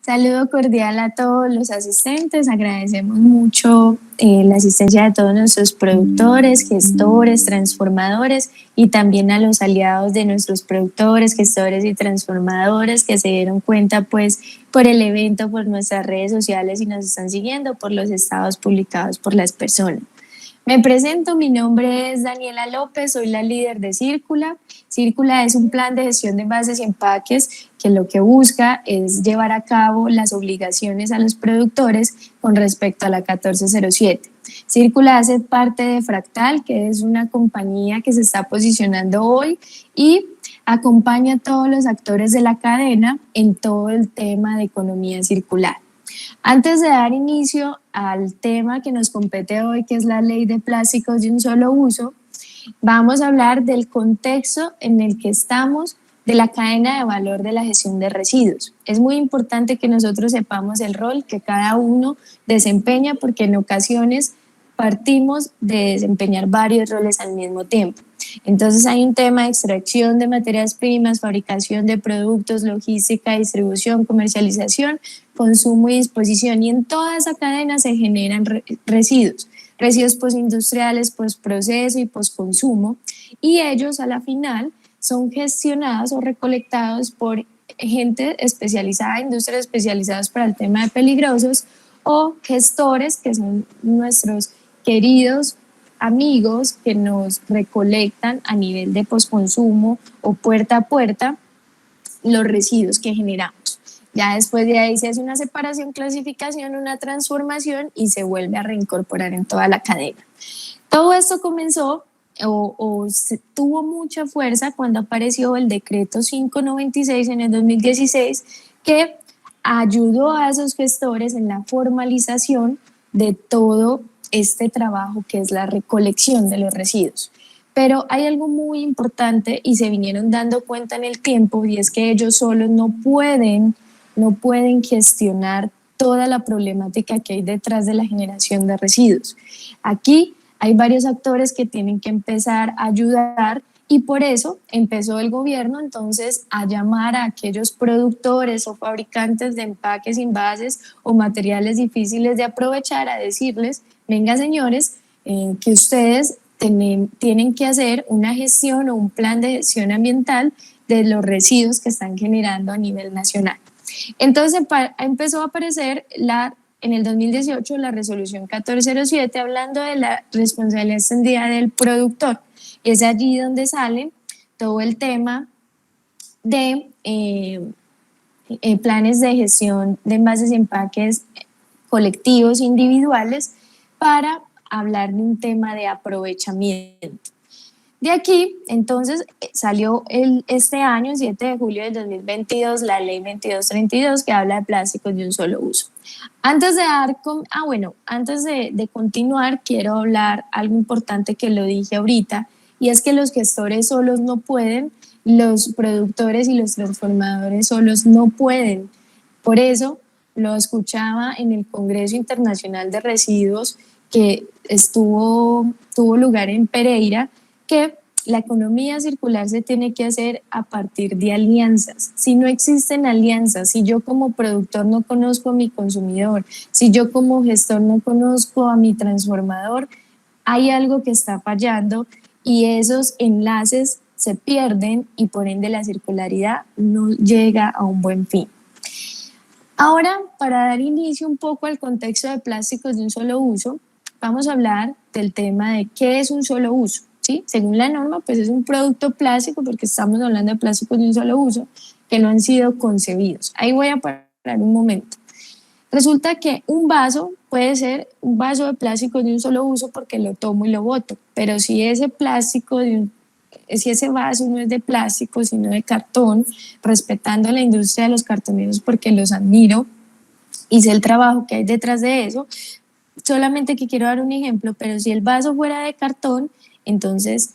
Saludo cordial a todos los asistentes. Agradecemos mucho la asistencia de todos nuestros productores, gestores, transformadores y también a los aliados de nuestros productores, gestores y transformadores que se dieron cuenta pues por el evento, por nuestras redes sociales y nos están siguiendo por los estados publicados por las personas. Me presento, mi nombre es Daniela López, soy la líder de Círcula. Círcula es un plan de gestión de envases y empaques que lo que busca es llevar a cabo las obligaciones a los productores con respecto a la 1407. Círcula hace parte de Fractal, que es una compañía que se está posicionando hoy y acompaña a todos los actores de la cadena en todo el tema de economía circular. Antes de dar inicio al tema que nos compete hoy, que es la ley de plásticos de un solo uso, vamos a hablar del contexto en el que estamos de la cadena de valor de la gestión de residuos. Es muy importante que nosotros sepamos el rol que cada uno desempeña porque en ocasiones partimos de desempeñar varios roles al mismo tiempo. Entonces hay un tema de extracción de materias primas, fabricación de productos, logística, distribución, comercialización, consumo y disposición, y en toda esa cadena se generan residuos postindustriales, postproceso y postconsumo, y ellos a la final son gestionados o recolectados por gente especializada, industrias especializadas para el tema de peligrosos o gestores que son nuestros queridos amigos que nos recolectan a nivel de postconsumo o puerta a puerta los residuos que generamos. Ya después de ahí se hace una separación, clasificación, una transformación y se vuelve a reincorporar en toda la cadena. Todo esto comenzó tuvo mucha fuerza cuando apareció el decreto 596 en el 2016 que ayudó a esos gestores en la formalización de todo este trabajo que es la recolección de los residuos. Pero hay algo muy importante y se vinieron dando cuenta en el tiempo, y es que ellos solos no pueden gestionar toda la problemática que hay detrás de la generación de residuos. Aquí hay varios actores que tienen que empezar a ayudar, y por eso empezó el gobierno entonces a llamar a aquellos productores o fabricantes de empaques, envases o materiales difíciles de aprovechar, a decirles: venga señores, que ustedes tienen que hacer una gestión o un plan de gestión ambiental de los residuos que están generando a nivel nacional. Entonces empezó a aparecer en el 2018 la resolución 1407 hablando de la responsabilidad extendida del productor. Y es allí donde sale todo el tema de planes de gestión de envases y empaques colectivos individuales para hablar de un tema de aprovechamiento. De aquí, entonces, salió este año, el 7 de julio del 2022, la ley 2232 que habla de plásticos de un solo uso. Antes de continuar, quiero hablar algo importante que lo dije ahorita, y es que los gestores solos no pueden, los productores y los transformadores solos no pueden. Por eso lo escuchaba en el Congreso Internacional de Residuos que tuvo lugar en Pereira, que la economía circular se tiene que hacer a partir de alianzas. Si no existen alianzas, si yo como productor no conozco a mi consumidor, si yo como gestor no conozco a mi transformador, hay algo que está fallando y esos enlaces se pierden y por ende la circularidad no llega a un buen fin. Ahora, para dar inicio un poco al contexto de plásticos de un solo uso, vamos a hablar del tema de qué es un solo uso. ¿Sí? Según la norma, pues es un producto plástico, porque estamos hablando de plásticos de un solo uso, que no han sido concebidos. Ahí voy a parar un momento. Resulta que un vaso puede ser un vaso de plástico de un solo uso porque lo tomo y lo boto, pero si ese vaso no es de plástico, sino de cartón, respetando la industria de los cartoneros porque los admiro y sé el trabajo que hay detrás de eso, solamente que quiero dar un ejemplo, pero si el vaso fuera de cartón, entonces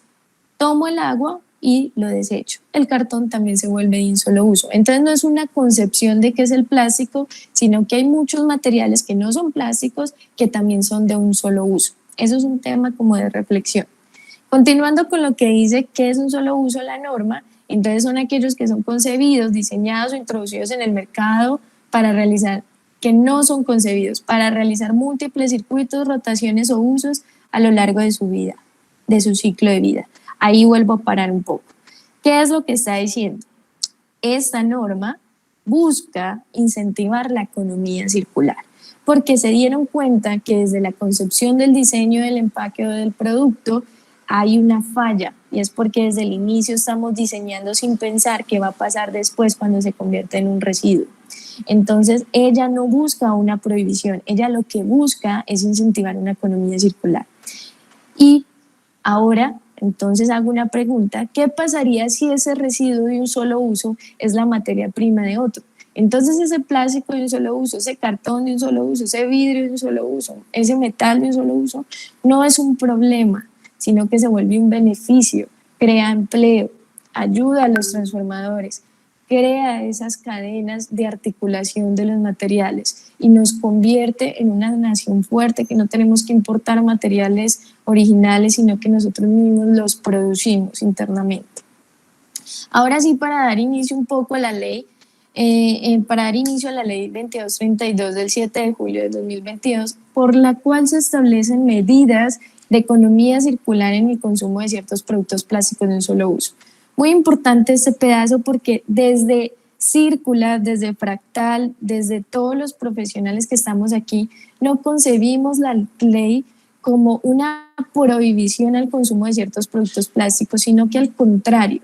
tomo el agua y lo desecho. El cartón también se vuelve de un solo uso. Entonces no es una concepción de qué es el plástico, sino que hay muchos materiales que no son plásticos que también son de un solo uso. Eso es un tema como de reflexión. Continuando con lo que dice qué es un solo uso la norma, entonces son aquellos que son concebidos, diseñados o introducidos en el mercado para realizar, que no son concebidos para realizar múltiples circuitos, rotaciones o usos a lo largo de su vida, de su ciclo de vida. Ahí vuelvo a parar un poco. ¿Qué es lo que está diciendo? Esta norma busca incentivar la economía circular, porque se dieron cuenta que desde la concepción del diseño del empaque o del producto hay una falla, y es porque desde el inicio estamos diseñando sin pensar qué va a pasar después cuando se convierte en un residuo. Entonces, ella no busca una prohibición, ella lo que busca es incentivar una economía circular. Y ahora, entonces hago una pregunta, ¿qué pasaría si ese residuo de un solo uso es la materia prima de otro? Entonces ese plástico de un solo uso, ese cartón de un solo uso, ese vidrio de un solo uso, ese metal de un solo uso, no es un problema, sino que se vuelve un beneficio, crea empleo, ayuda a los transformadores, crea esas cadenas de articulación de los materiales y nos convierte en una nación fuerte, que no tenemos que importar materiales originales, sino que nosotros mismos los producimos internamente. Ahora sí, para dar inicio un poco a la ley, para dar inicio a la ley 2232 del 7 de julio de 2022, por la cual se establecen medidas de economía circular en el consumo de ciertos productos plásticos de un solo uso. Muy importante este pedazo porque desde Circular, desde Fractal, desde todos los profesionales que estamos aquí, no concebimos la ley como una prohibición al consumo de ciertos productos plásticos, sino que al contrario,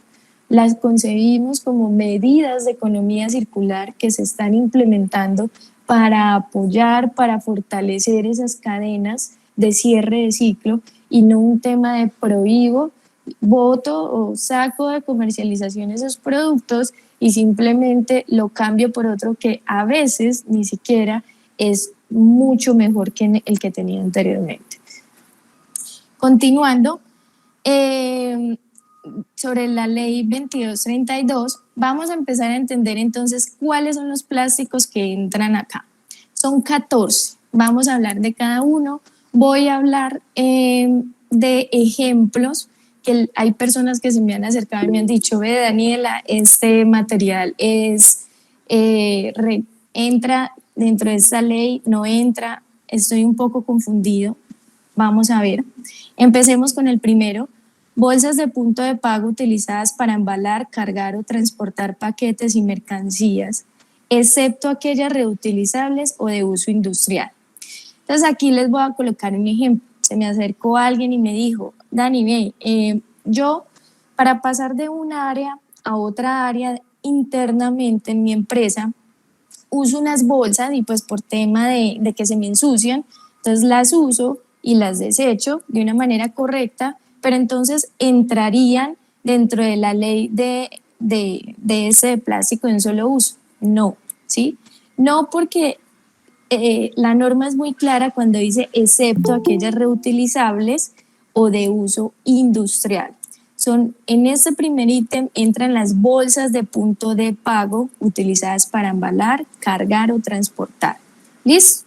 las concebimos como medidas de economía circular que se están implementando para apoyar, para fortalecer esas cadenas de cierre de ciclo y no un tema de prohíbo, voto o saco de comercialización esos productos y simplemente lo cambio por otro que a veces ni siquiera es mucho mejor que el que tenía anteriormente. Continuando, sobre la ley 2232, vamos a empezar a entender entonces cuáles son los plásticos que entran acá. Son 14, vamos a hablar de cada uno. Voy a hablar de ejemplos que hay personas que se me han acercado y me han dicho, ve Daniela, este material entra dentro de esta ley, no entra, estoy un poco confundido. Vamos a ver. Empecemos con el primero. Bolsas de punto de pago utilizadas para embalar, cargar o transportar paquetes y mercancías, excepto aquellas reutilizables o de uso industrial. Entonces aquí les voy a colocar un ejemplo. Se me acercó alguien y me dijo, Dani, yo para pasar de una área a otra área internamente en mi empresa, uso unas bolsas y pues por tema de que se me ensucian, entonces las uso y las desecho de una manera correcta, pero entonces entrarían dentro de la ley de ese plástico de un solo uso. No, ¿sí? No, porque la norma es muy clara cuando dice excepto aquellas reutilizables o de uso industrial. En ese primer ítem entran las bolsas de punto de pago utilizadas para embalar, cargar o transportar. ¿Listo?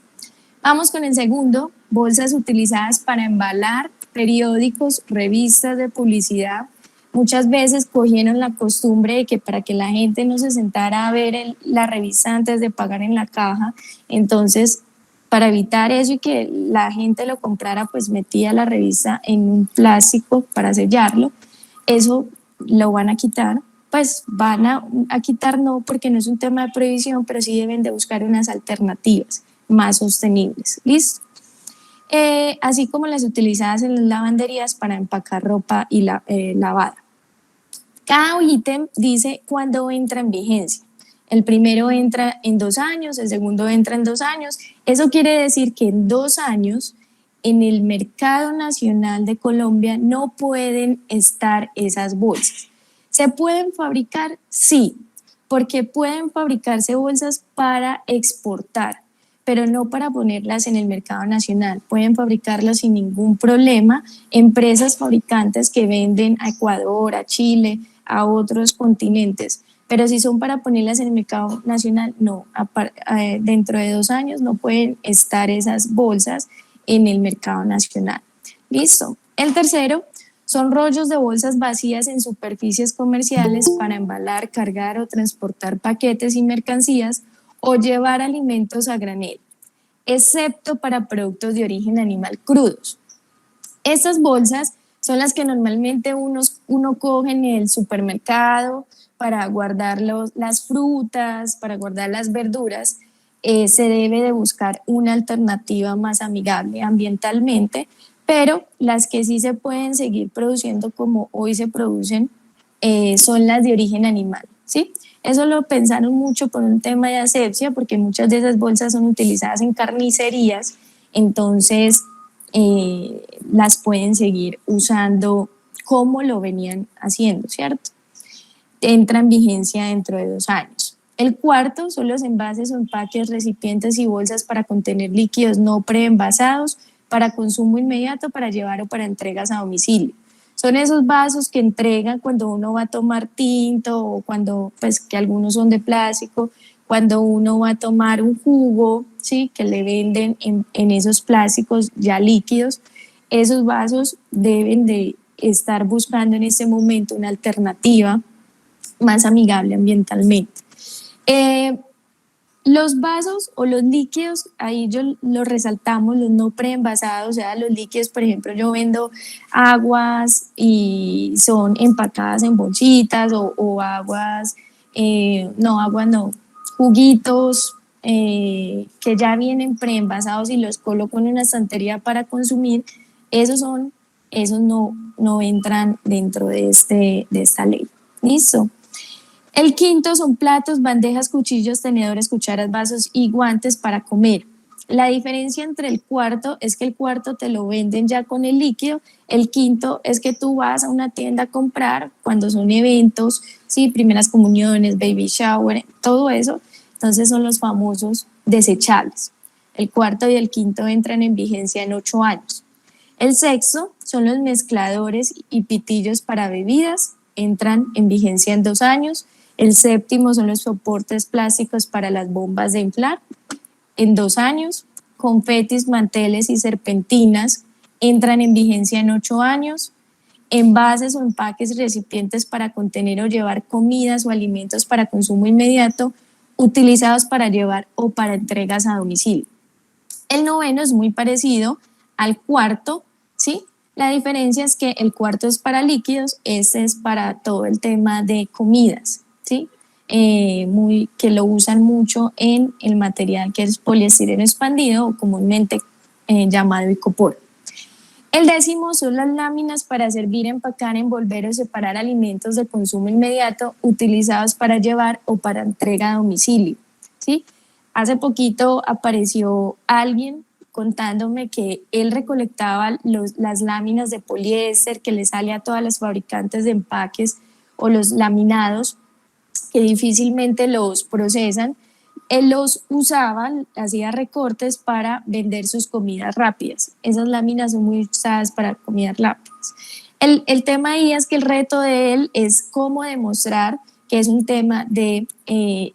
Vamos con el segundo, bolsas utilizadas para embalar periódicos, revistas de publicidad. Muchas veces cogieron la costumbre de que para que la gente no se sentara a ver la revista antes de pagar en la caja, entonces para evitar eso y que la gente lo comprara, pues metía la revista en un plástico para sellarlo. Eso lo van a quitar, pues van a quitar no porque no es un tema de prohibición, pero sí deben de buscar unas alternativas más sostenibles. ¿Listo? Así como las utilizadas en las lavanderías para empacar ropa y lavada. Cada ítem dice cuándo entra en vigencia. El primero entra en 2 años, el segundo entra en 2 años. Eso quiere decir que en 2 años en el mercado nacional de Colombia no pueden estar esas bolsas. ¿Se pueden fabricar? Sí, porque pueden fabricarse bolsas para exportar, pero no para ponerlas en el mercado nacional. Pueden fabricarlas sin ningún problema empresas fabricantes que venden a Ecuador, a Chile, a otros continentes. Pero si son para ponerlas en el mercado nacional, no. Dentro de 2 años no pueden estar esas bolsas en el mercado nacional. Listo. El tercero son rollos de bolsas vacías en superficies comerciales para embalar, cargar o transportar paquetes y mercancías o llevar alimentos a granel, excepto para productos de origen animal crudos. Estas bolsas son las que normalmente uno coge en el supermercado para guardar las frutas, para guardar las verduras. Se debe de buscar una alternativa más amigable ambientalmente, pero las que sí se pueden seguir produciendo como hoy se producen son las de origen animal, ¿sí? Eso lo pensaron mucho por un tema de asepsia, porque muchas de esas bolsas son utilizadas en carnicerías, entonces las pueden seguir usando como lo venían haciendo, ¿cierto? Entra en vigencia dentro de 2 años. El cuarto son los envases o empaques, recipientes y bolsas para contener líquidos no preenvasados para consumo inmediato, para llevar o para entregas a domicilio. Son esos vasos que entregan cuando uno va a tomar tinto o cuando, pues que algunos son de plástico, cuando uno va a tomar un jugo, ¿sí? Que le venden en esos plásticos ya líquidos. Esos vasos deben de estar buscando en este momento una alternativa más amigable ambientalmente. Los vasos o los líquidos, ahí yo los resaltamos, los no preenvasados, o sea, los líquidos, por ejemplo, yo vendo aguas y son empacadas en bolsitas o aguas, juguitos que ya vienen preenvasados y los coloco en una estantería para consumir, esos no entran dentro de esta ley. ¿Listo? El quinto son platos, bandejas, cuchillos, tenedores, cucharas, vasos y guantes para comer. La diferencia entre el cuarto es que el cuarto te lo venden ya con el líquido, el quinto es que tú vas a una tienda a comprar cuando son eventos, ¿sí? Primeras comuniones, baby shower, todo eso, entonces son los famosos desechables. El cuarto y el quinto entran en vigencia en 8 años. El sexto son los mezcladores y pitillos para bebidas, entran en vigencia en 2 años. El séptimo son los soportes plásticos para las bombas de inflar, en 2 años. Confetis, manteles y serpentinas entran en vigencia en 8 años. Envases o empaques, recipientes para contener o llevar comidas o alimentos para consumo inmediato, utilizados para llevar o para entregas a domicilio. El noveno es muy parecido al cuarto, ¿sí? La diferencia es que el cuarto es para líquidos, este es para todo el tema de comidas, ¿sí? Que lo usan mucho en el material que es poliestireno expandido o comúnmente llamado icopor. El décimo son las láminas para servir, empacar, envolver o separar alimentos de consumo inmediato utilizados para llevar o para entrega a domicilio, ¿sí? Hace poquito apareció alguien contándome que él recolectaba las láminas de poliéster que le sale a todas las fabricantes de empaques o los laminados que difícilmente los procesan. Él los usaba, hacía recortes para vender sus comidas rápidas. Esas láminas son muy usadas para comidas rápidas. El tema ahí es que el reto de él es cómo demostrar que es un tema de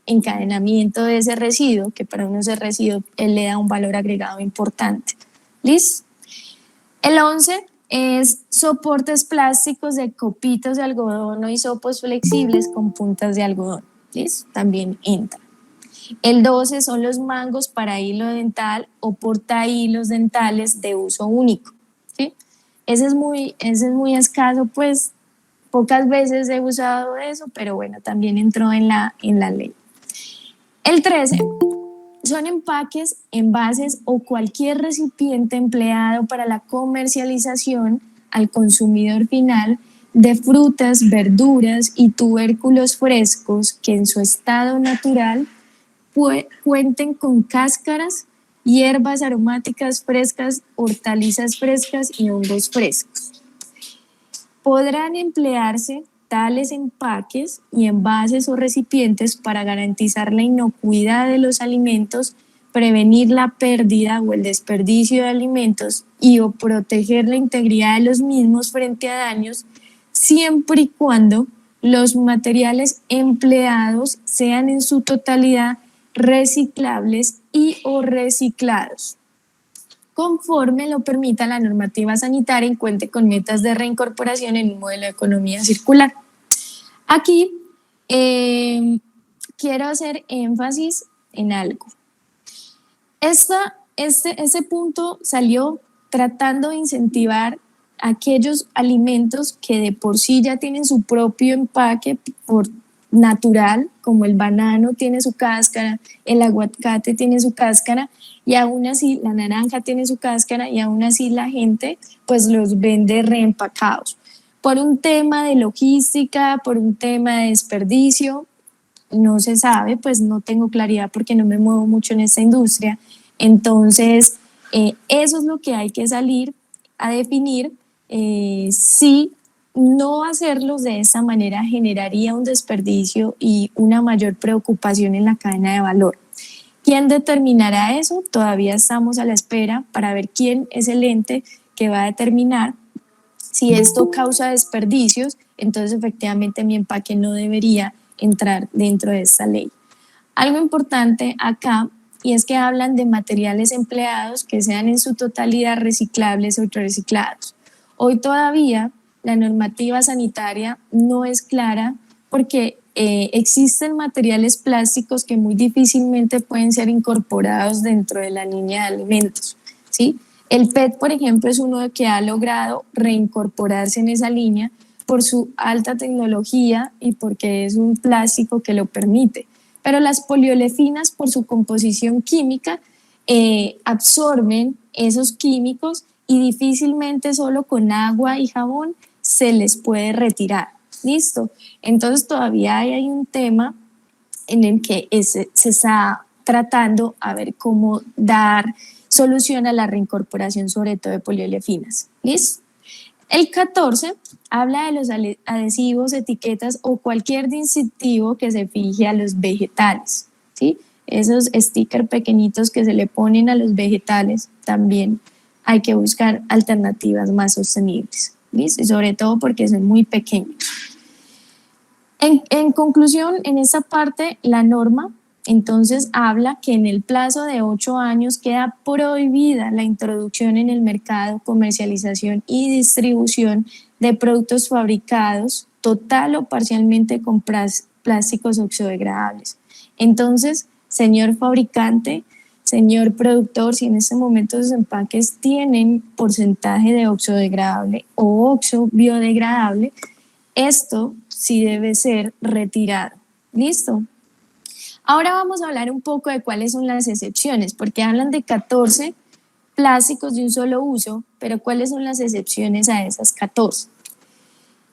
encadenamiento de ese residuo, que para uno ese residuo él le da un valor agregado importante. ¿Listo? El 11 es soportes plásticos de copitos de algodón o hisopos flexibles con puntas de algodón. ¿Listo? También entra. El 12 son los mangos para hilo dental o portahilos dentales de uso único, ¿sí? Ese es muy escaso, pues pocas veces he usado eso, pero bueno, también entró en la ley. El 13 son empaques, envases o cualquier recipiente empleado para la comercialización al consumidor final de frutas, verduras y tubérculos frescos que en su estado natural cuenten con cáscaras, hierbas aromáticas frescas, hortalizas frescas y hongos frescos. Podrán emplearse tales empaques y envases o recipientes para garantizar la inocuidad de los alimentos, prevenir la pérdida o el desperdicio de alimentos y o proteger la integridad de los mismos frente a daños, siempre y cuando los materiales empleados sean en su totalidad reciclables y o reciclados, conforme lo permita la normativa sanitaria y cuente con metas de reincorporación en un modelo de economía circular. Aquí quiero hacer énfasis en algo. Ese punto salió tratando de incentivar aquellos alimentos que de por sí ya tienen su propio empaque por natural, como el banano tiene su cáscara, el aguacate tiene su cáscara, y aún así la naranja tiene su cáscara, y aún así la gente pues los vende reempacados. Por un tema de logística, por un tema de desperdicio, no se sabe, pues no tengo claridad porque no me muevo mucho en esta industria. Entonces, eso es lo que hay que salir a definir. Si no hacerlos de esa manera generaría un desperdicio y una mayor preocupación en la cadena de valor. ¿Quién determinará eso? Todavía estamos a la espera para ver quién es el ente que va a determinar si esto causa desperdicios. Entonces efectivamente mi empaque no debería entrar dentro de esta ley. Algo importante acá, y es que hablan de materiales empleados que sean en su totalidad reciclables o autorreciclados. Hoy todavía la normativa sanitaria no es clara porque existen materiales plásticos que muy difícilmente pueden ser incorporados dentro de la línea de alimentos, ¿sí? El PET, por ejemplo, es uno que ha logrado reincorporarse en esa línea por su alta tecnología y porque es un plástico que lo permite. Pero las poliolefinas, por su composición química, absorben esos químicos y difícilmente solo con agua y jabón se les puede retirar. ¿Listo? Entonces todavía hay un tema en el que se está tratando a ver cómo dar solución a la reincorporación, sobre todo de poliolefinas. ¿Listo? El 14 habla de los adhesivos, etiquetas o cualquier distintivo que se fije a los vegetales, ¿sí? Esos stickers pequeñitos que se le ponen a los vegetales, también hay que buscar alternativas más sostenibles, ¿listo? Y sobre todo porque son muy pequeños. En conclusión, en esta parte, la norma entonces habla que en el plazo de 8 años queda prohibida la introducción en el mercado, comercialización y distribución de productos fabricados total o parcialmente con plásticos oxodegradables. Entonces, señor fabricante, señor productor, si en este momento los empaques tienen porcentaje de oxodegradable o oxobiodegradable, esto sí debe ser retirado. ¿Listo? Ahora vamos a hablar un poco de cuáles son las excepciones, porque hablan de 14 plásticos de un solo uso, pero ¿cuáles son las excepciones a esas 14?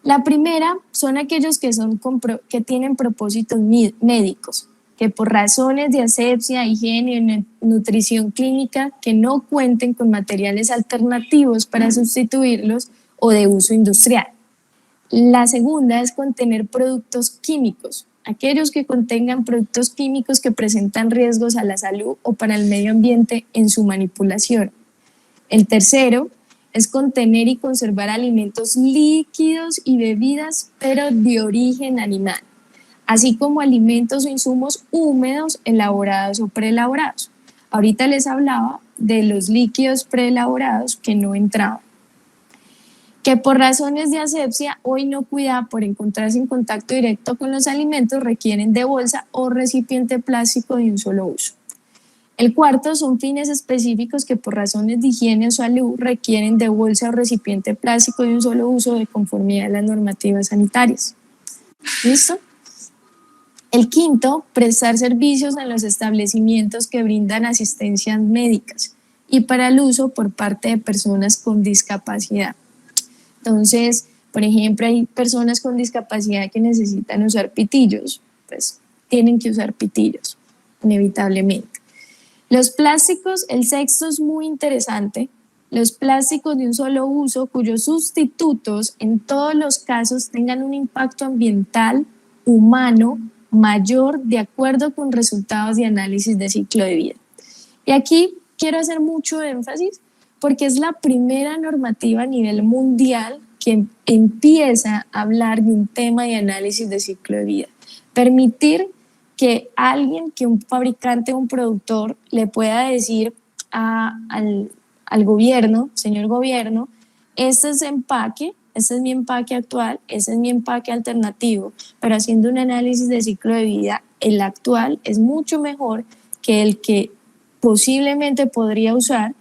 La primera son aquellos que tienen propósitos médicos, que por razones de asepsia, higiene y nutrición clínica, que no cuenten con materiales alternativos para sustituirlos o de uso industrial. La segunda es contener productos químicos, aquellos que contengan productos químicos que presentan riesgos a la salud o para el medio ambiente en su manipulación. El tercero es contener y conservar alimentos líquidos y bebidas, pero de origen animal, así como alimentos o insumos húmedos elaborados o preelaborados. Ahorita les hablaba de los líquidos preelaborados que no entraban, que por razones de asepsia o inocuidad por encontrarse en contacto directo con los alimentos requieren de bolsa o recipiente plástico de un solo uso. El cuarto son fines específicos que por razones de higiene o salud requieren de bolsa o recipiente plástico de un solo uso de conformidad a las normativas sanitarias. ¿Listo? El quinto, prestar servicios en los establecimientos que brindan asistencias médicas y para el uso por parte de personas con discapacidad. Entonces, por ejemplo, hay personas con discapacidad que necesitan usar pitillos, pues tienen que usar pitillos, inevitablemente. Los plásticos, el sexto es muy interesante, los plásticos de un solo uso cuyos sustitutos en todos los casos tengan un impacto ambiental, humano, mayor de acuerdo con resultados de análisis de ciclo de vida. Y aquí quiero hacer mucho énfasis porque es la primera normativa a nivel mundial que empieza a hablar de un tema de análisis de ciclo de vida. Permitir que alguien, que un fabricante o un productor le pueda decir al gobierno, señor gobierno, este es empaque, este es mi empaque actual, este es mi empaque alternativo, pero haciendo un análisis de ciclo de vida, el actual es mucho mejor que el que posiblemente podría usar,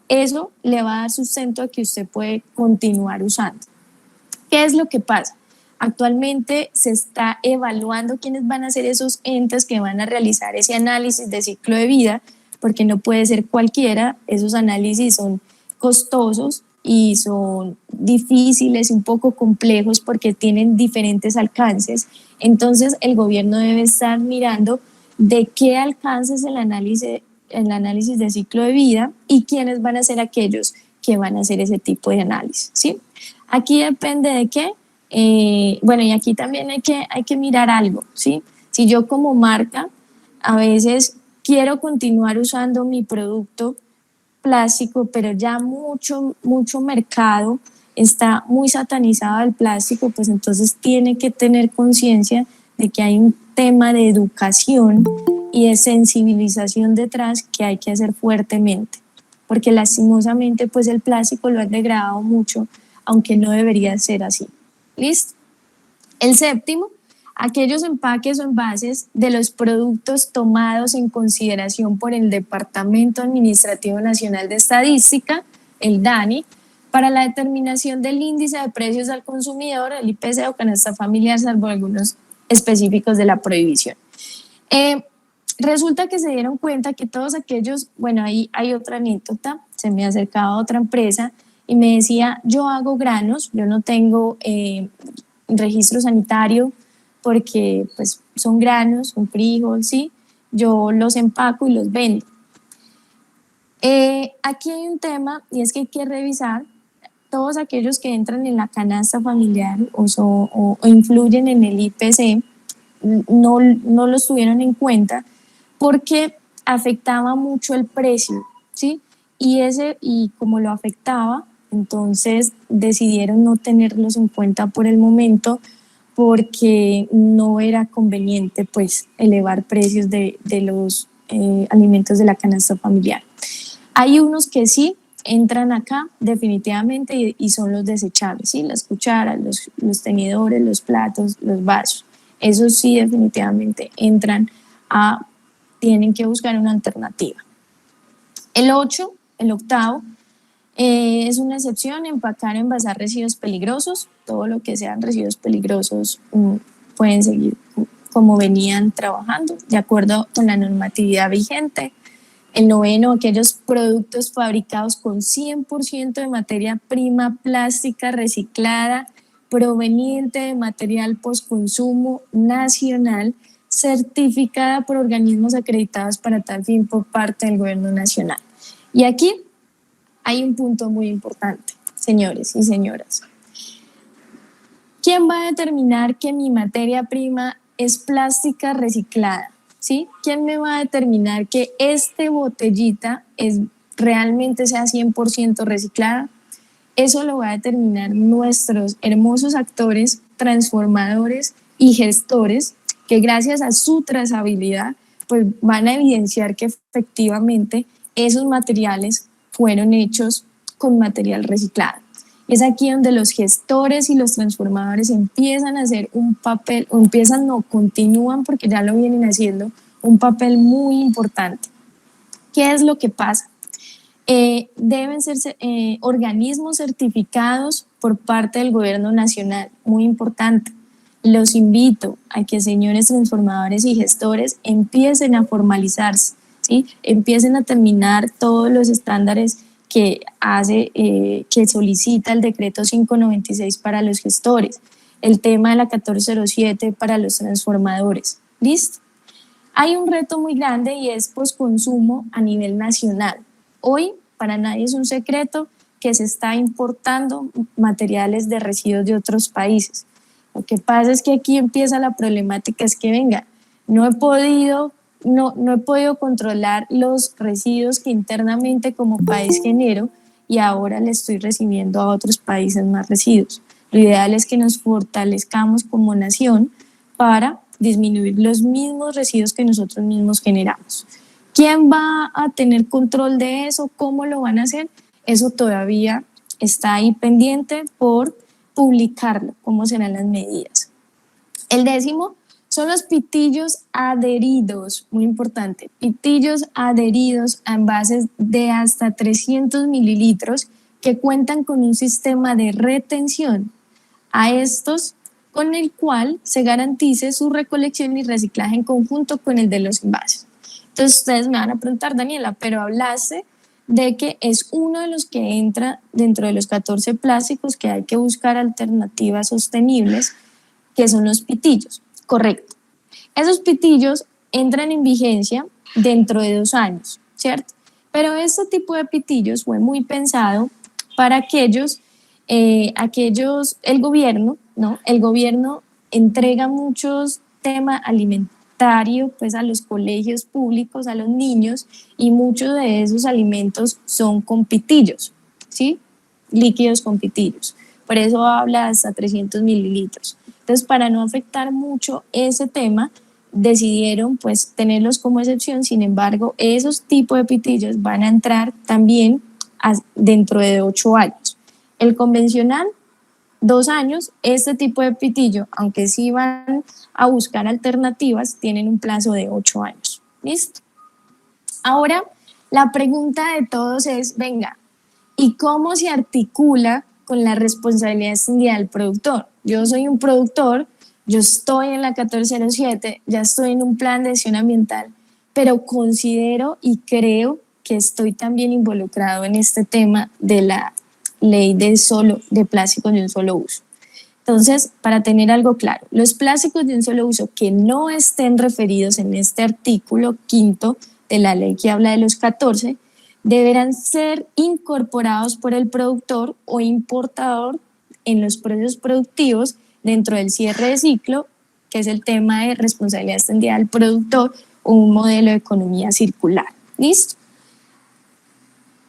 eso le va a dar sustento a que usted puede continuar usando. ¿Qué es lo que pasa? Actualmente se está evaluando quiénes van a ser esos entes que van a realizar ese análisis de ciclo de vida, porque no puede ser cualquiera. Esos análisis son costosos y son difíciles, un poco complejos porque tienen diferentes alcances. Entonces el gobierno debe estar mirando de qué alcance es el análisis de ciclo de vida y quiénes van a ser aquellos que van a hacer ese tipo de análisis, ¿sí? Aquí depende de qué. Bueno, y aquí también hay que mirar algo, ¿sí? Si yo como marca a veces quiero continuar usando mi producto plástico, pero ya mucho mercado está muy satanizado el plástico, pues entonces tiene que tener conciencia de que hay un tema de educación y de sensibilización detrás que hay que hacer fuertemente, porque lastimosamente pues el plástico lo han degradado mucho, aunque no debería ser así. ¿Listo? El séptimo, aquellos empaques o envases de los productos tomados en consideración por el Departamento Administrativo Nacional de Estadística, el DANI, para la determinación del índice de precios al consumidor, el IPC o canasta familiar, salvo algunos específicos de la prohibición. Resulta que se dieron cuenta que todos aquellos, bueno, ahí hay otra anécdota, se me acercaba otra empresa y me decía, yo hago granos, yo no tengo registro sanitario porque pues son granos, un frijol, ¿sí? Yo los empaco y los vendo. Aquí hay un tema y es que hay que revisar todos aquellos que entran en la canasta familiar o influyen en el IPC, no los tuvieron en cuenta porque afectaba mucho el precio, ¿sí? Y como lo afectaba, entonces decidieron no tenerlos en cuenta por el momento porque no era conveniente pues elevar precios de los alimentos de la canasta familiar. Hay unos que sí entran acá definitivamente y son los desechables, ¿sí? Las cucharas, los tenedores, los platos, los vasos. Esos sí definitivamente entran tienen que buscar una alternativa. El octavo, es una excepción, empacar o envasar residuos peligrosos. Todo lo que sean residuos peligrosos pueden seguir como venían trabajando, de acuerdo con la normatividad vigente. El noveno, aquellos productos fabricados con 100% de materia prima plástica reciclada, proveniente de material postconsumo nacional, certificada por organismos acreditados para tal fin por parte del gobierno nacional. Y aquí hay un punto muy importante, señores y señoras. ¿Quién va a determinar que mi materia prima es plástica reciclada? ¿Sí? ¿Quién me va a determinar que esta botellita realmente sea 100% reciclada? Eso lo va a determinar nuestros hermosos actores, transformadores y gestores, que gracias a su trazabilidad pues van a evidenciar que efectivamente esos materiales fueron hechos con material reciclado. Es aquí donde los gestores y los transformadores empiezan a hacer un papel, continúan porque ya lo vienen haciendo, un papel muy importante. ¿Qué es lo que pasa? Deben ser organismos certificados por parte del gobierno nacional, muy importante. Los invito a que, señores transformadores y gestores, empiecen a formalizarse, ¿sí? Empiecen a terminar todos los estándares que solicita el decreto 596 para los gestores, el tema de la 1407 para los transformadores. ¿Listo? Hay un reto muy grande y es postconsumo a nivel nacional. Hoy, para nadie es un secreto que se está importando materiales de residuos de otros países. Lo que pasa es que aquí empieza la problemática, es que venga, no he podido controlar los residuos que internamente como país genero y ahora le estoy recibiendo a otros países más residuos. Lo ideal es que nos fortalezcamos como nación para disminuir los mismos residuos que nosotros mismos generamos. ¿Quién va a tener control de eso? ¿Cómo lo van a hacer? Eso todavía está ahí pendiente por publicarlo, cómo serán las medidas. El décimo Son los pitillos adheridos, muy importante, pitillos adheridos a envases de hasta 300 mililitros que cuentan con un sistema de retención a estos con el cual se garantice su recolección y reciclaje en conjunto con el de los envases. Entonces ustedes me van a preguntar, Daniela, pero hablaste de que es uno de los que entra dentro de los 14 plásticos que hay que buscar alternativas sostenibles, que son los pitillos. Correcto. Esos pitillos entran en vigencia dentro de 2 años, ¿cierto? Pero este tipo de pitillos fue muy pensado para el gobierno, ¿no? El gobierno entrega muchos temas alimentarios pues a los colegios públicos, a los niños, y muchos de esos alimentos son con pitillos, ¿sí? Líquidos con pitillos. Por eso habla hasta 300 mililitros. Entonces, para no afectar mucho ese tema, decidieron pues tenerlos como excepción. Sin embargo, esos tipos de pitillos van a entrar también dentro de 8 años. El convencional, 2 años. Este tipo de pitillo, aunque sí van a buscar alternativas, tienen un plazo de 8 años. ¿Listo? Ahora, la pregunta de todos es, venga, ¿y cómo se articula con la responsabilidad extendida del productor? Yo soy un productor, yo estoy en la 1407, ya estoy en un plan de acción ambiental, pero considero y creo que estoy también involucrado en este tema de la ley de plásticos de un solo uso. Entonces, para tener algo claro, los plásticos de un solo uso que no estén referidos en este artículo 5º de la ley que habla de los 14, deberán ser incorporados por el productor o importador en los procesos productivos dentro del cierre de ciclo, que es el tema de responsabilidad extendida del productor o un modelo de economía circular. ¿Listo?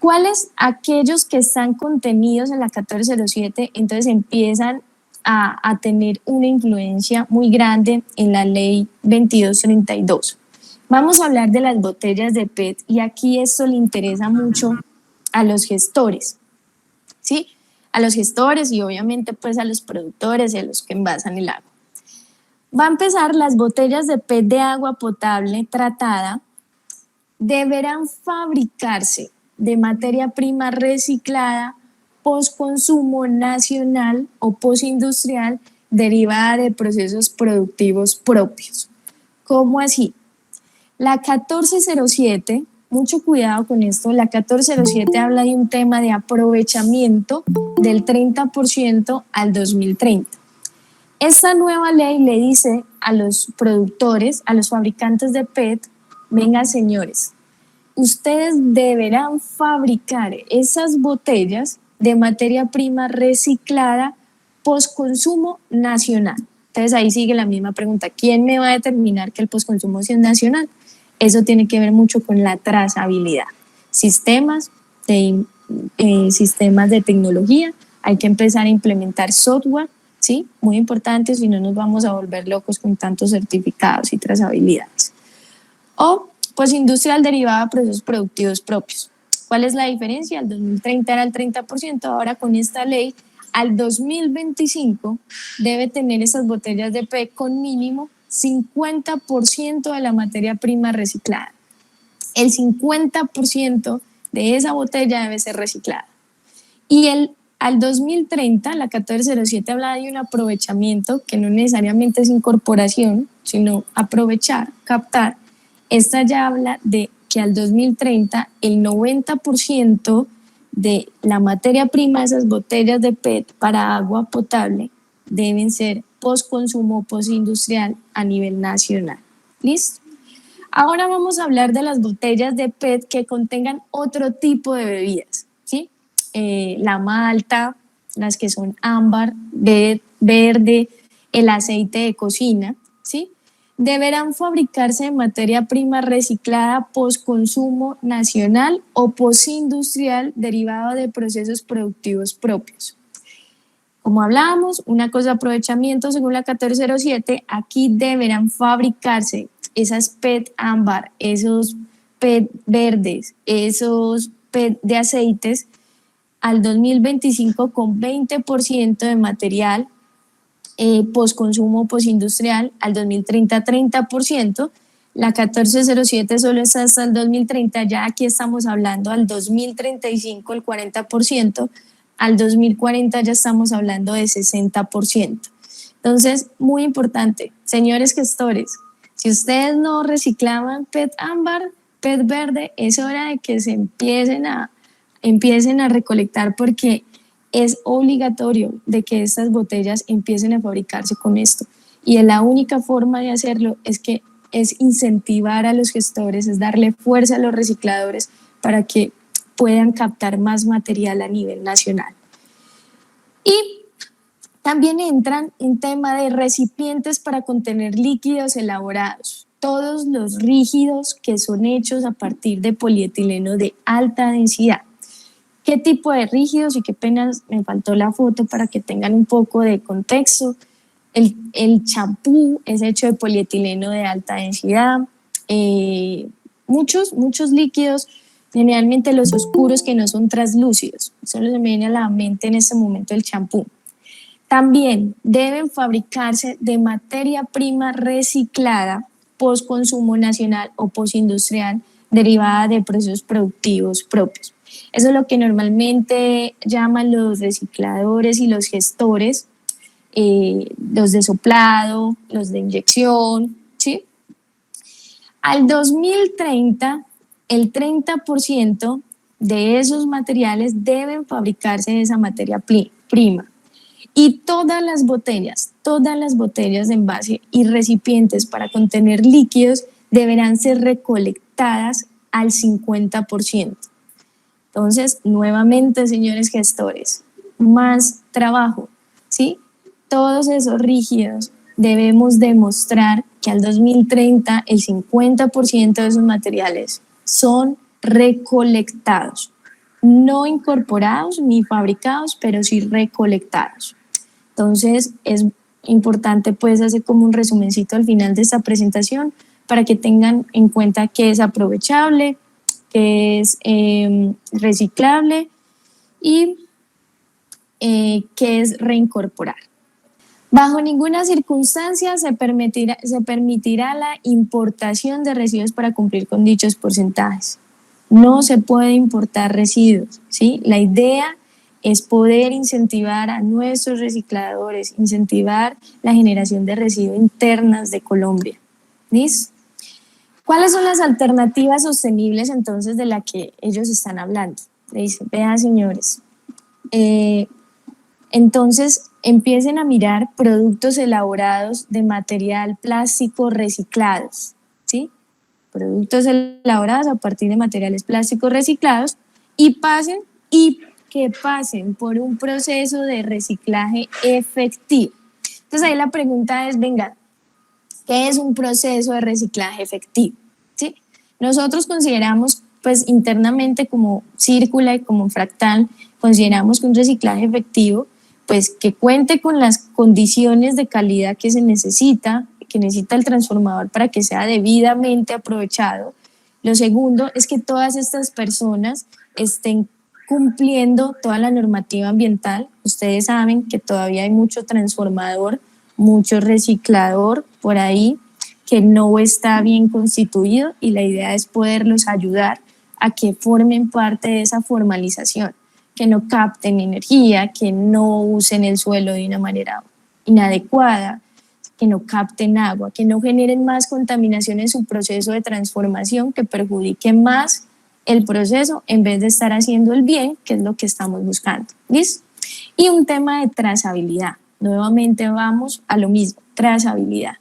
¿Cuáles aquellos que están contenidos en la 1407 entonces empiezan a tener una influencia muy grande en la ley 2232? Vamos a hablar de las botellas de PET, y aquí esto le interesa mucho a los gestores, ¿sí? A los gestores y obviamente pues a los productores y a los que envasan el agua. Va a empezar: las botellas de PET de agua potable tratada deberán fabricarse de materia prima reciclada, postconsumo nacional o postindustrial derivada de procesos productivos propios. ¿Cómo así? La 1407, mucho cuidado con esto, la 1407 habla de un tema de aprovechamiento del 30% al 2030. Esta nueva ley le dice a los productores, a los fabricantes de PET, venga señores, ustedes deberán fabricar esas botellas de materia prima reciclada postconsumo nacional. Entonces ahí sigue la misma pregunta, ¿quién me va a determinar que el postconsumo sea nacional? Eso tiene que ver mucho con la trazabilidad. Sistemas de tecnología, hay que empezar a implementar software, ¿sí? Muy importante, si no nos vamos a volver locos con tantos certificados y trazabilidades. O industrial derivada de procesos productivos propios. ¿Cuál es la diferencia? Al 2030 era el 30%, ahora con esta ley, al 2025 debe tener esas botellas de PET con mínimo 50% de la materia prima reciclada. El 50% de esa botella debe ser reciclada. Y al 2030, la 1407 habla de un aprovechamiento que no necesariamente es incorporación, sino aprovechar, captar. Esta ya habla de que al 2030 el 90% de la materia prima de esas botellas de PET para agua potable deben ser postconsumo, postindustrial a nivel nacional. ¿Listo? Ahora vamos a hablar de las botellas de PET que contengan otro tipo de bebidas, ¿sí? La malta, las que son ámbar, verde, el aceite de cocina, ¿sí? Deberán fabricarse de materia prima reciclada postconsumo nacional o postindustrial derivado de procesos productivos propios. Como hablábamos, una cosa de aprovechamiento según la 1407, aquí deberán fabricarse esas PET ámbar, esos PET verdes, esos PET de aceites al 2025 con 20% de material postconsumo, postindustrial, al 2030 30%, la 1407 solo está hasta el 2030, ya aquí estamos hablando al 2035 el 40%, al 2040 ya estamos hablando de 60%. Entonces, muy importante, señores gestores, si ustedes no reciclaban PET ámbar, PET verde, es hora de que se empiecen a recolectar, porque es obligatorio de que estas botellas empiecen a fabricarse con esto. Y la única forma de hacerlo es incentivar a los gestores, es darle fuerza a los recicladores para que puedan captar más material a nivel nacional. Y también entran en tema de recipientes para contener líquidos elaborados. Todos los rígidos que son hechos a partir de polietileno de alta densidad. ¿Qué tipo de rígidos? Y qué pena, me faltó la foto para que tengan un poco de contexto. El champú es hecho de polietileno de alta densidad. Muchos líquidos, generalmente los oscuros que no son translúcidos. Solo se me viene a la mente en este momento el champú. También deben fabricarse de materia prima reciclada, postconsumo nacional o postindustrial, derivada de procesos productivos propios. Eso es lo que normalmente llaman los recicladores y los gestores, los de soplado, los de inyección, ¿sí? Al 2030, el 30% de esos materiales deben fabricarse de esa materia prima. Y todas las botellas de envase y recipientes para contener líquidos deberán ser recolectadas al 50%. Entonces, nuevamente, señores gestores, más trabajo, ¿sí? Todos esos rígidos debemos demostrar que al 2030 el 50% de esos materiales son recolectados, no incorporados ni fabricados, pero sí recolectados. Entonces, es importante pues hacer como un resumencito al final de esta presentación para que tengan en cuenta que es aprovechable, que es reciclable y que es reincorporar. Bajo ninguna circunstancia se permitirá la importación de residuos para cumplir con dichos porcentajes. No se puede importar residuos, ¿sí? La idea es poder incentivar a nuestros recicladores, incentivar la generación de residuos internas de Colombia. ¿Listo? ¿Cuáles son las alternativas sostenibles entonces de las que ellos están hablando? Le dicen, vean señores, entonces empiecen a mirar productos elaborados de material plástico reciclados, ¿sí? Productos elaborados a partir de materiales plásticos reciclados y que pasen por un proceso de reciclaje efectivo. Entonces ahí la pregunta es, venga, ¿qué es un proceso de reciclaje efectivo? ¿Sí? Nosotros consideramos, pues internamente como Círcula y como Fractal, consideramos que un reciclaje efectivo, pues que cuente con las condiciones de calidad que se necesita, que necesita el transformador para que sea debidamente aprovechado. Lo segundo es que todas estas personas estén cumpliendo toda la normativa ambiental. Ustedes saben que todavía hay mucho transformador, mucho reciclador por ahí que no está bien constituido y la idea es poderlos ayudar a que formen parte de esa formalización, que no capten energía, que no usen el suelo de una manera inadecuada, que no capten agua, que no generen más contaminación en su proceso de transformación, que perjudique más el proceso en vez de estar haciendo el bien, que es lo que estamos buscando. ¿Listo? Y un tema de trazabilidad. Nuevamente vamos a lo mismo, trazabilidad.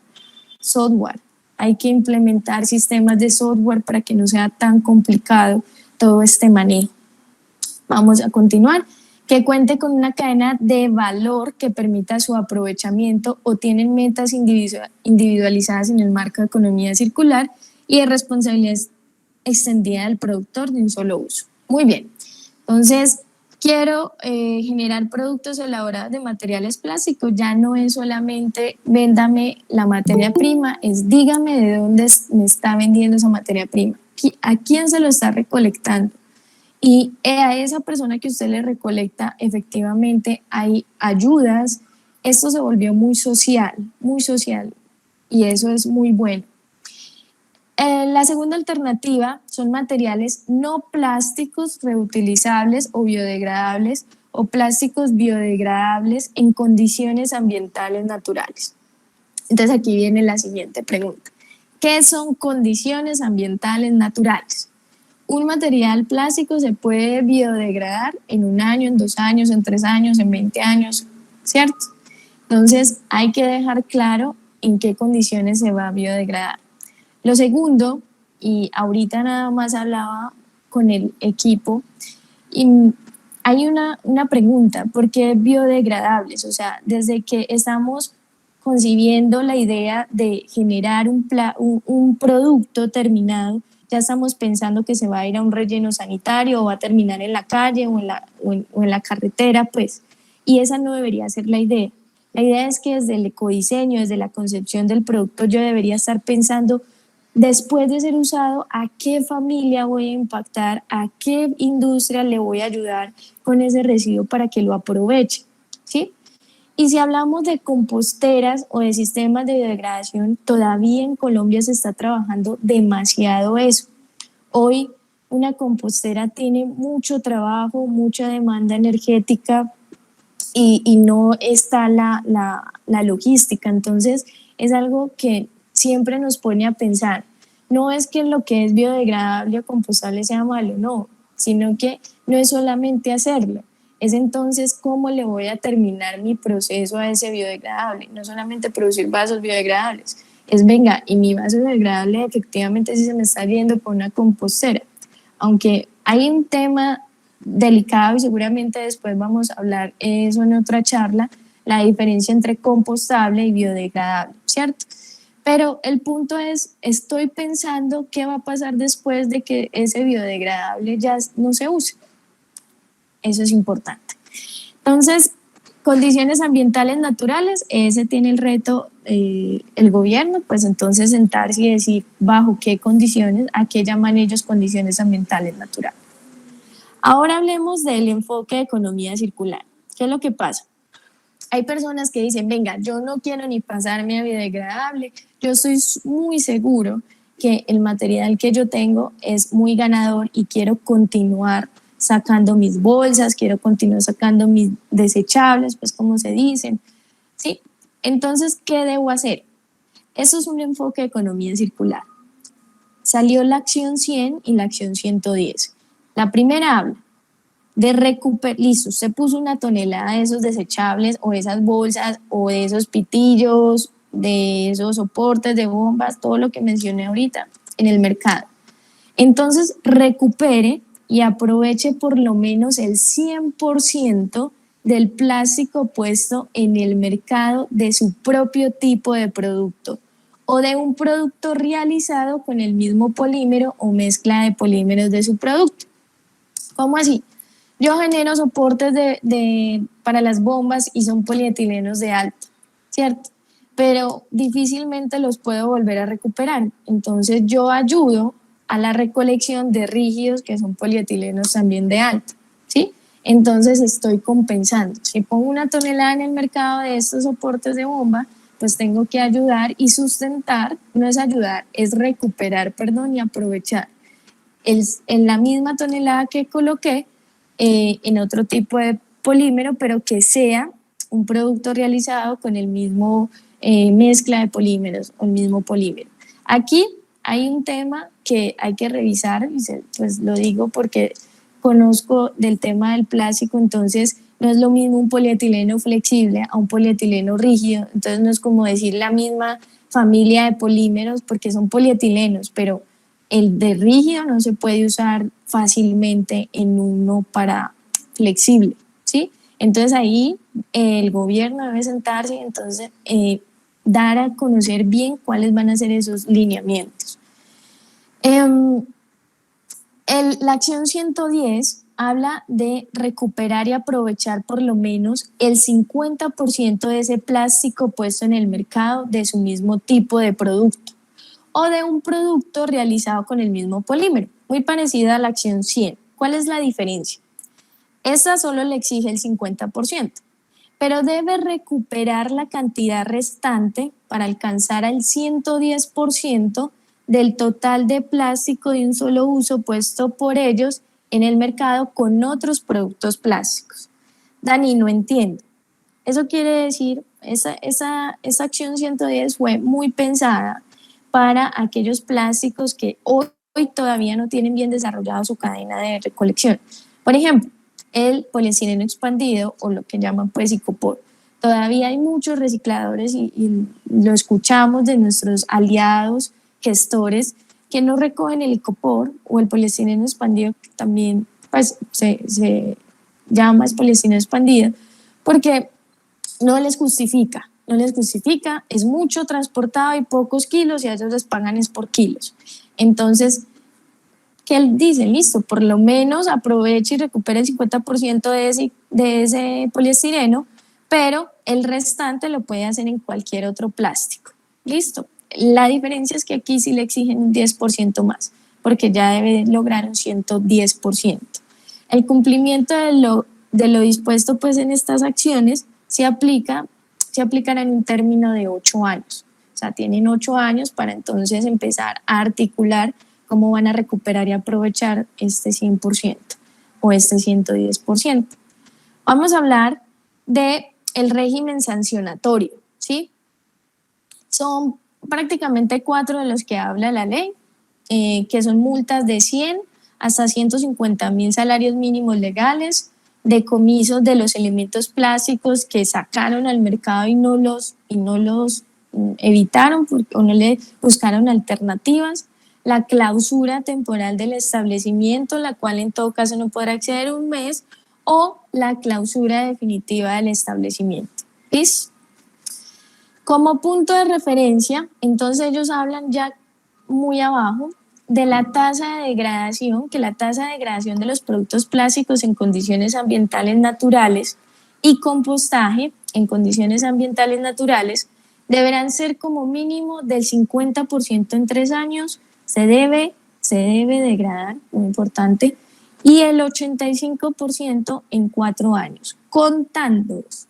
Software. Hay que implementar sistemas de software para que no sea tan complicado todo este manejo. Vamos a continuar. Que cuente con una cadena de valor que permita su aprovechamiento o tienen metas individualizadas en el marco de economía circular y de responsabilidad extendida del productor de un solo uso. Muy bien. Entonces, quiero generar productos elaborados de materiales plásticos. Ya no es solamente véndame la materia prima, es dígame de dónde me está vendiendo esa materia prima, a quién se lo está recolectando. Y a esa persona que usted le recolecta, efectivamente hay ayudas, Esto se volvió muy social, y eso es muy bueno. La segunda alternativa son materiales no plásticos reutilizables o biodegradables o plásticos biodegradables en condiciones ambientales naturales. Entonces aquí viene la siguiente pregunta. ¿Qué son condiciones ambientales naturales? Un material plástico se puede biodegradar en 1 año, en 2 años, en 3 años, en 20 años, ¿cierto? Entonces hay que dejar claro en qué condiciones se va a biodegradar. Lo segundo, y ahorita nada más hablaba con el equipo, y hay una pregunta, ¿por qué biodegradables? O sea, desde que estamos concibiendo la idea de generar un producto terminado, ya estamos pensando que se va a ir a un relleno sanitario o va a terminar en la calle o en la carretera, pues, y esa no debería ser la idea. La idea es que desde el ecodiseño, desde la concepción del producto, yo debería estar pensando después de ser usado, ¿a qué familia voy a impactar? ¿A qué industria le voy a ayudar con ese residuo para que lo aproveche? ¿Sí? Y si hablamos de composteras o de sistemas de biodegradación, todavía en Colombia se está trabajando demasiado eso. Hoy una compostera tiene mucho trabajo, mucha demanda energética y no está la logística. Entonces es algo que siempre nos pone a pensar. No es que lo que es biodegradable o compostable sea malo, no, sino que no es solamente hacerlo, es entonces cómo le voy a terminar mi proceso a ese biodegradable, no solamente producir vasos biodegradables, es venga, y mi vaso biodegradable efectivamente sí se me está yendo por una compostera, aunque hay un tema delicado y seguramente después vamos a hablar eso en otra charla, la diferencia entre compostable y biodegradable, ¿cierto? Pero el punto es, estoy pensando qué va a pasar después de que ese biodegradable ya no se use. Eso es importante. Entonces, condiciones ambientales naturales, ese tiene el reto el gobierno, pues entonces sentarse y decir bajo qué condiciones, a qué llaman ellos condiciones ambientales naturales. Ahora hablemos del enfoque de economía circular. ¿Qué es lo que pasa? Hay personas que dicen, venga, yo no quiero ni pasarme a biodegradable, yo estoy muy seguro que el material que yo tengo es muy ganador y quiero continuar sacando mis bolsas, quiero continuar sacando mis desechables, pues como se dicen, ¿sí? Entonces, ¿qué debo hacer? Eso es un enfoque de economía circular. Salió la acción 100 y la acción 110. La primera habla de recuperar, listo, usted puso 1 tonelada de esos desechables o esas bolsas o de esos pitillos, de esos soportes de bombas, todo lo que mencioné ahorita en el mercado. Entonces recupere y aproveche por lo menos el 100% del plástico puesto en el mercado de su propio tipo de producto o de un producto realizado con el mismo polímero o mezcla de polímeros de su producto. ¿Cómo así? Yo genero soportes para las bombas y son polietilenos de alto, ¿cierto? Pero difícilmente los puedo volver a recuperar. Entonces yo ayudo a la recolección de rígidos que son polietilenos también de alto, ¿sí? Entonces estoy compensando. Si pongo 1 tonelada en el mercado de estos soportes de bomba, pues tengo que ayudar y sustentar, no es ayudar, es recuperar, perdón, y aprovechar. En la misma tonelada que coloqué, en otro tipo de polímero, pero que sea un producto realizado con el mismo mezcla de polímeros o el mismo polímero. Aquí hay un tema que hay que revisar, y pues lo digo porque conozco del tema del plástico, entonces no es lo mismo un polietileno flexible a un polietileno rígido, entonces no es como decir la misma familia de polímeros porque son polietilenos, pero el de rígido no se puede usar fácilmente en uno para flexible, ¿sí? Entonces ahí el gobierno debe sentarse y entonces dar a conocer bien cuáles van a ser esos lineamientos. La acción 110 habla de recuperar y aprovechar por lo menos el 50% de ese plástico puesto en el mercado de su mismo tipo de producto o de un producto realizado con el mismo polímero, muy parecida a la acción 100. ¿Cuál es la diferencia? Esta solo le exige el 50%, pero debe recuperar la cantidad restante para alcanzar al 110% del total de plástico de un solo uso puesto por ellos en el mercado con otros productos plásticos. Dani, no entiendo. Eso quiere decir, esa acción 110 fue muy pensada para aquellos plásticos que hoy todavía no tienen bien desarrollado su cadena de recolección. Por ejemplo, el poliestireno expandido o lo que llaman pues icopor. Todavía hay muchos recicladores y lo escuchamos de nuestros aliados gestores que no recogen el icopor o el poliestireno expandido, que también pues, se llama poliestireno expandido, porque no les justifica, es mucho transportado y pocos kilos y a ellos les pagan es por kilos. Entonces, ¿qué dicen? Listo, por lo menos aproveche y recupere el 50% de ese poliestireno, pero el restante lo puede hacer en cualquier otro plástico. Listo. La diferencia es que aquí sí le exigen un 10% más, porque ya debe lograr un 110%. El cumplimiento de lo dispuesto pues en estas acciones se aplicará en un término de 8 años. O sea, tienen 8 años para entonces empezar a articular cómo van a recuperar y aprovechar este 100% o este 110%. Vamos a hablar del régimen sancionatorio, ¿sí? Son prácticamente 4 de los que habla la ley, que son multas de 100 hasta 150.000 salarios mínimos legales, decomisos de los elementos plásticos que sacaron al mercado y no los evitaron o no le buscaron alternativas, la clausura temporal del establecimiento, la cual en todo caso no podrá acceder un mes, o la clausura definitiva del establecimiento. ¿Listo? Como punto de referencia, entonces ellos hablan ya muy abajo de la tasa de degradación, que la tasa de degradación de los productos plásticos en condiciones ambientales naturales y compostaje en condiciones ambientales naturales deberán ser como mínimo del 50% en 3 años, se debe degradar, muy importante, y el 85% en 4 años, contados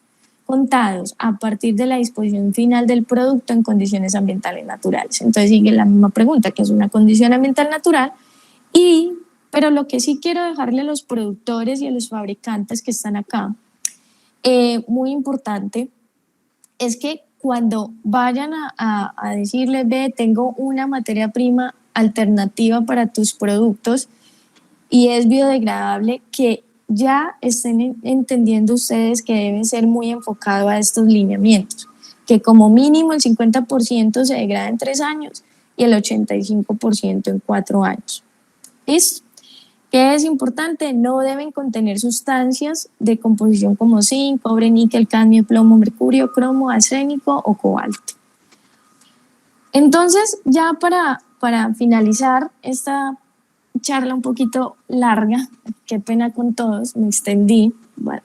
a partir de la disposición final del producto en condiciones ambientales naturales. Entonces sigue la misma pregunta, que es una condición ambiental natural, pero lo que sí quiero dejarle a los productores y a los fabricantes que están acá, muy importante, es que cuando vayan a decirles, ve, tengo una materia prima alternativa para tus productos y es biodegradable, que ya estén entendiendo ustedes que deben ser muy enfocados a estos lineamientos, que como mínimo el 50% se degrada en 3 años y el 85% en 4 años. ¿Listo? ¿Qué es importante? No deben contener sustancias de composición como zinc, cobre, níquel, cadmio, plomo, mercurio, cromo, arsénico o cobalto. Entonces, ya para finalizar esta charla un poquito larga, qué pena con todos, me extendí. Bueno,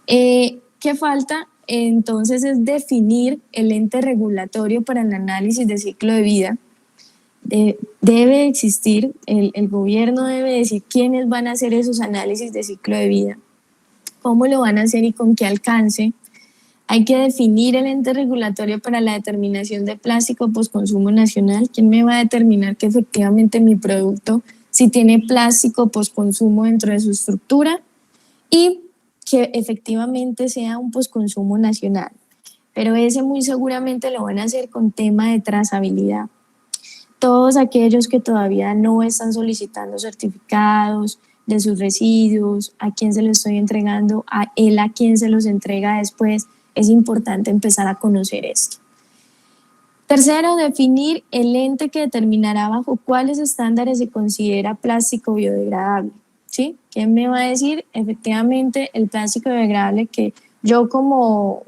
¿qué falta? Entonces es definir el ente regulatorio para el análisis de ciclo de vida. Debe existir, el gobierno debe decir quiénes van a hacer esos análisis de ciclo de vida, cómo lo van a hacer y con qué alcance. Hay que definir el ente regulatorio para la determinación de plástico postconsumo nacional. ¿Quién me va a determinar que efectivamente mi producto si tiene plástico postconsumo dentro de su estructura y que efectivamente sea un postconsumo nacional? Pero ese muy seguramente lo van a hacer con tema de trazabilidad. Todos aquellos que todavía no están solicitando certificados de sus residuos, a quién se los estoy entregando, a quién se los entrega después, es importante empezar a conocer esto. Tercero, definir el ente que determinará bajo cuáles estándares se considera plástico biodegradable. ¿Sí? ¿Quién me va a decir efectivamente el plástico biodegradable que yo como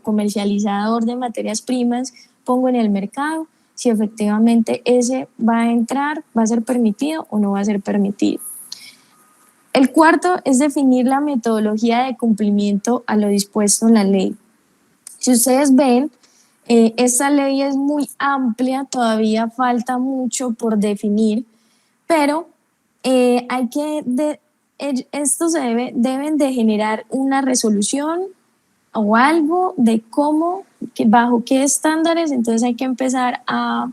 comercializador de materias primas pongo en el mercado? Si efectivamente ese va a entrar, va a ser permitido o no va a ser permitido. El cuarto es definir la metodología de cumplimiento a lo dispuesto en la ley. Si ustedes ven, esta ley es muy amplia, todavía falta mucho por definir, pero estos deben de generar una resolución o algo de cómo, bajo qué estándares, entonces hay que empezar a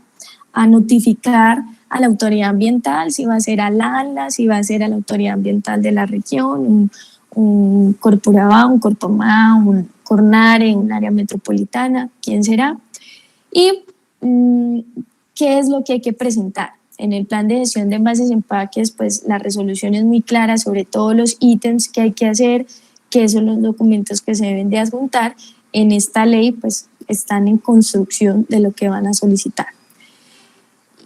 notificar a la autoridad ambiental, si va a ser al ANLA, si va a ser a la autoridad ambiental de la región, un Corporaba, un Corpomá, un Cornare, un área metropolitana, quién será. Y qué es lo que hay que presentar. En el plan de gestión de envases y empaques, pues la resolución es muy clara sobre todos los ítems que hay que hacer, qué son los documentos que se deben de adjuntar. En esta ley, pues están en construcción de lo que van a solicitar.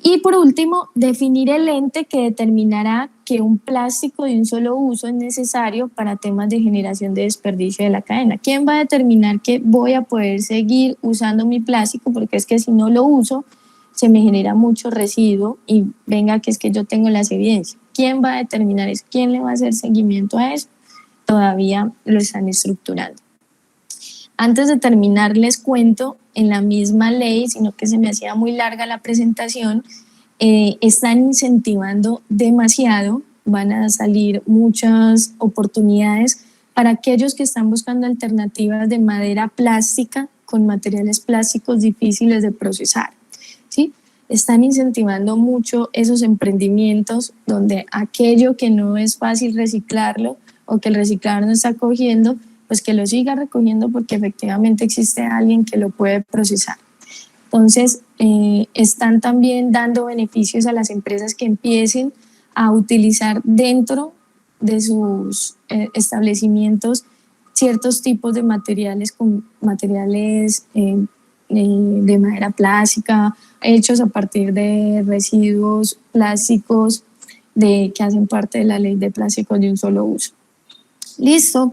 Y por último, definir el ente que determinará que un plástico de un solo uso es necesario para temas de generación de desperdicio de la cadena. ¿Quién va a determinar que voy a poder seguir usando mi plástico? Porque es que si no lo uso, se me genera mucho residuo y venga que es que yo tengo las evidencias. ¿Quién va a determinar eso? ¿Quién le va a hacer seguimiento a eso? Todavía lo están estructurando. Antes de terminar, les cuento, en la misma ley, sino que se me hacía muy larga la presentación, están incentivando demasiado, van a salir muchas oportunidades para aquellos que están buscando alternativas de madera plástica con materiales plásticos difíciles de procesar, ¿sí? Están incentivando mucho esos emprendimientos donde aquello que no es fácil reciclarlo o que el reciclador no está cogiendo, pues que lo siga recogiendo porque efectivamente existe alguien que lo puede procesar. Entonces, están también dando beneficios a las empresas que empiecen a utilizar dentro de sus establecimientos ciertos tipos de materiales, con materiales de madera plástica, hechos a partir de residuos plásticos que hacen parte de la ley de plásticos de un solo uso. Listo.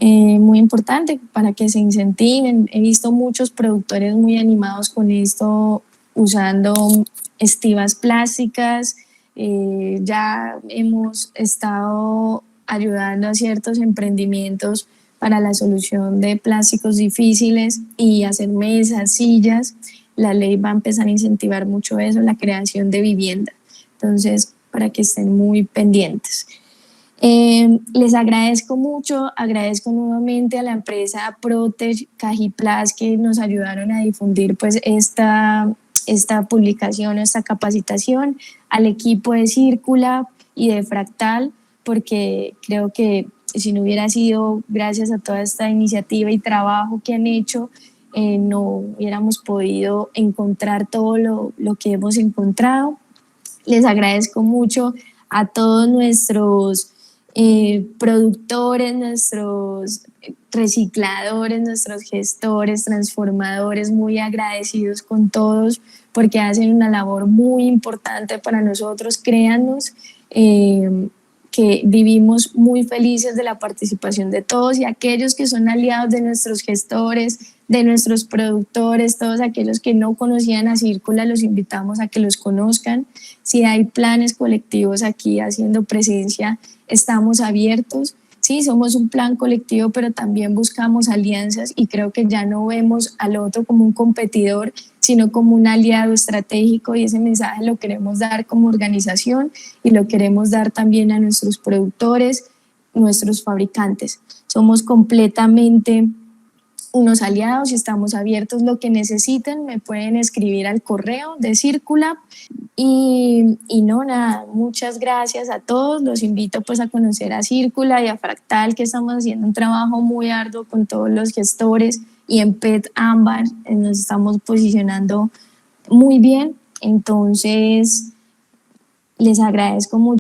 Muy importante para que se incentiven. He visto muchos productores muy animados con esto, usando estivas plásticas. Ya hemos estado ayudando a ciertos emprendimientos para la solución de plásticos difíciles y hacer mesas, sillas. La ley va a empezar a incentivar mucho eso, la creación de vivienda. Entonces, para que estén muy pendientes. Les agradezco mucho, agradezco nuevamente a la empresa Protech, Cajiplas, que nos ayudaron a difundir pues esta publicación, esta capacitación, al equipo de Círcula y de Fractal, porque creo que si no hubiera sido gracias a toda esta iniciativa y trabajo que han hecho, no hubiéramos podido encontrar todo lo que hemos encontrado. Les agradezco mucho a todos nuestros productores, nuestros recicladores, nuestros gestores, transformadores, muy agradecidos con todos porque hacen una labor muy importante para nosotros. Créanos que vivimos muy felices de la participación de todos y aquellos que son aliados de nuestros gestores, de nuestros productores, todos aquellos que no conocían a Círcula, los invitamos a que los conozcan. Si hay planes colectivos aquí haciendo presencia, estamos abiertos. Sí, somos un plan colectivo, pero también buscamos alianzas y creo que ya no vemos al otro como un competidor, sino como un aliado estratégico, y ese mensaje lo queremos dar como organización y lo queremos dar también a nuestros productores, nuestros fabricantes. Somos completamente unos aliados y estamos abiertos. Lo que necesiten me pueden escribir al correo de Círcula. Y no, nada, muchas gracias a todos. Los invito pues a conocer a Círcula y a Fractal, que estamos haciendo un trabajo muy arduo con todos los gestores, y en PET Ámbar nos estamos posicionando muy bien. Entonces, les agradezco mucho.